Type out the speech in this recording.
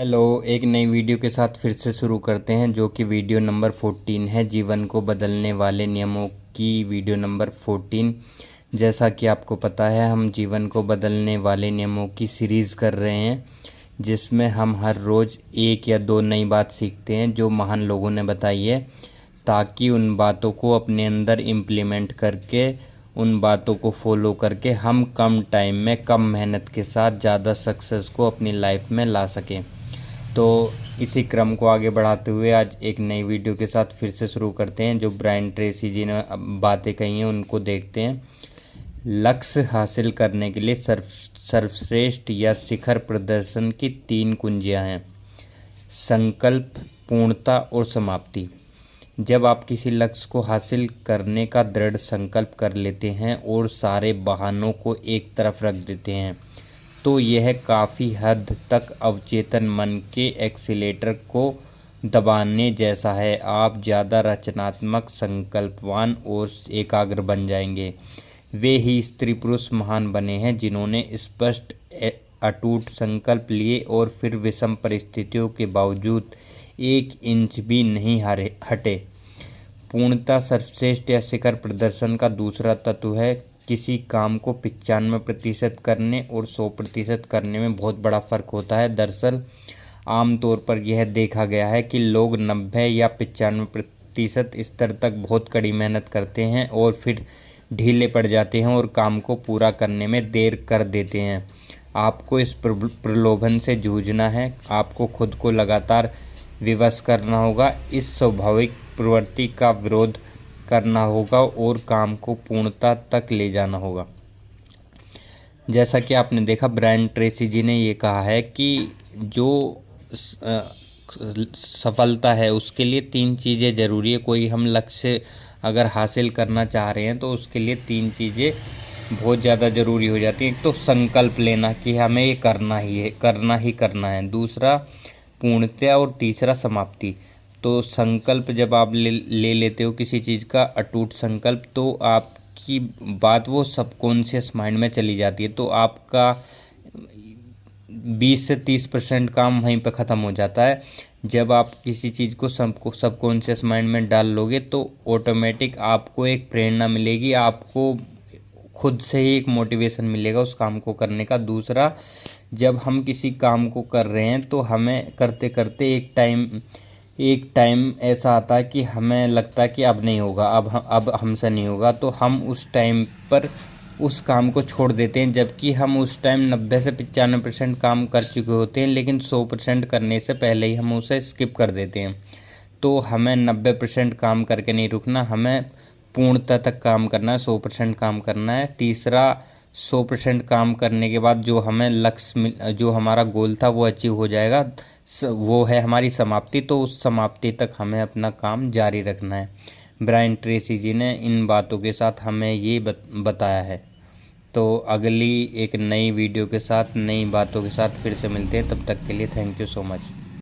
Hello, एक नई video के साथ फिर से शुरू करते हैं जो कि वीडियो नंबर 14 है। जीवन को बदलने वाले नियमों की वीडियो नंबर 14। जैसा कि आपको पता है, हम जीवन को बदलने वाले नियमों की सीरीज़ कर रहे हैं, जिसमें हम हर रोज़ एक या दो नई बात सीखते हैं जो महान लोगों ने बताई है, ताकि उन बातों को अपने अंदर इम्प्लीमेंट करके, उन बातों को फॉलो करके हम कम टाइम में कम मेहनत के साथ ज़्यादा सक्सेस को अपनी लाइफ में ला सकें। तो इसी क्रम को आगे बढ़ाते हुए आज एक नई वीडियो के साथ फिर से शुरू करते हैं। जो ब्रायन ट्रेसी जी ने बातें कही हैं उनको देखते हैं। लक्ष्य हासिल करने के लिए सर्वश्रेष्ठ या शिखर प्रदर्शन की 3 कुंजियां हैं: संकल्प, पूर्णता और समाप्ति। जब आप किसी लक्ष्य को हासिल करने का दृढ़ संकल्प कर लेते हैं और सारे बहानों को एक तरफ रख देते हैं, तो यह काफ़ी हद तक अवचेतन मन के एक्सीलेटर को दबाने जैसा है। आप ज़्यादा रचनात्मक, संकल्पवान और एकाग्र बन जाएंगे। वे ही स्त्री पुरुष महान बने हैं जिन्होंने स्पष्ट अटूट संकल्प लिए और फिर विषम परिस्थितियों के बावजूद 1 इंच भी नहीं हटे। पूर्णता सर्वश्रेष्ठ या शिखर प्रदर्शन का दूसरा तत्व है। किसी काम को 95% करने और 100% करने में बहुत बड़ा फ़र्क होता है। दरअसल आमतौर पर यह देखा गया है कि लोग 90 या 95% स्तर तक बहुत कड़ी मेहनत करते हैं और फिर ढीले पड़ जाते हैं और काम को पूरा करने में देर कर देते हैं। आपको इस प्रलोभन से जूझना है। आपको खुद को लगातार विवश करना होगा, इस स्वाभाविक प्रवृत्ति का विरोध करना होगा और काम को पूर्णता तक ले जाना होगा। जैसा कि आपने देखा, ब्रायन ट्रेसी जी ने ये कहा है कि जो सफलता है उसके लिए 3 चीज़ें ज़रूरी है। कोई हम लक्ष्य अगर हासिल करना चाह रहे हैं तो उसके लिए 3 चीज़ें बहुत ज़्यादा ज़रूरी हो जाती हैं। एक तो संकल्प लेना कि हमें ये करना ही है, करना ही करना है। दूसरा पूर्णता और तीसरा समाप्ति। तो संकल्प जब आप ले लेते हो किसी चीज़ का अटूट संकल्प, तो आपकी बात वो सबकॉन्शियस माइंड में चली जाती है। तो आपका 20 से 30% काम वहीं पर ख़त्म हो जाता है। जब आप किसी चीज़ को सबकॉन्शियस माइंड में डाल लोगे तो ऑटोमेटिक आपको एक प्रेरणा मिलेगी, आपको खुद से ही एक मोटिवेशन मिलेगा उस काम को करने का। दूसरा, जब हम किसी काम को कर रहे हैं तो हमें करते करते एक टाइम ऐसा आता है कि हमें लगता है कि अब नहीं होगा, अब हमसे नहीं होगा, तो हम उस टाइम पर उस काम को छोड़ देते हैं। जबकि हम उस टाइम 90 से 95% काम कर चुके होते हैं, लेकिन 100% करने से पहले ही हम उसे स्किप कर देते हैं। तो हमें 90% काम करके नहीं रुकना, हमें पूर्णता तक काम करना है, 100% काम करना है। तीसरा, 100% काम करने के बाद जो हमें लक्ष्य, जो हमारा गोल था वो अचीव हो जाएगा, वो है हमारी समाप्ति। तो उस समाप्ति तक हमें अपना काम जारी रखना है। ब्रायन ट्रेसी जी ने इन बातों के साथ हमें ये बताया है। तो अगली एक नई वीडियो के साथ, नई बातों के साथ फिर से मिलते हैं। तब तक के लिए थैंक यू सो मच।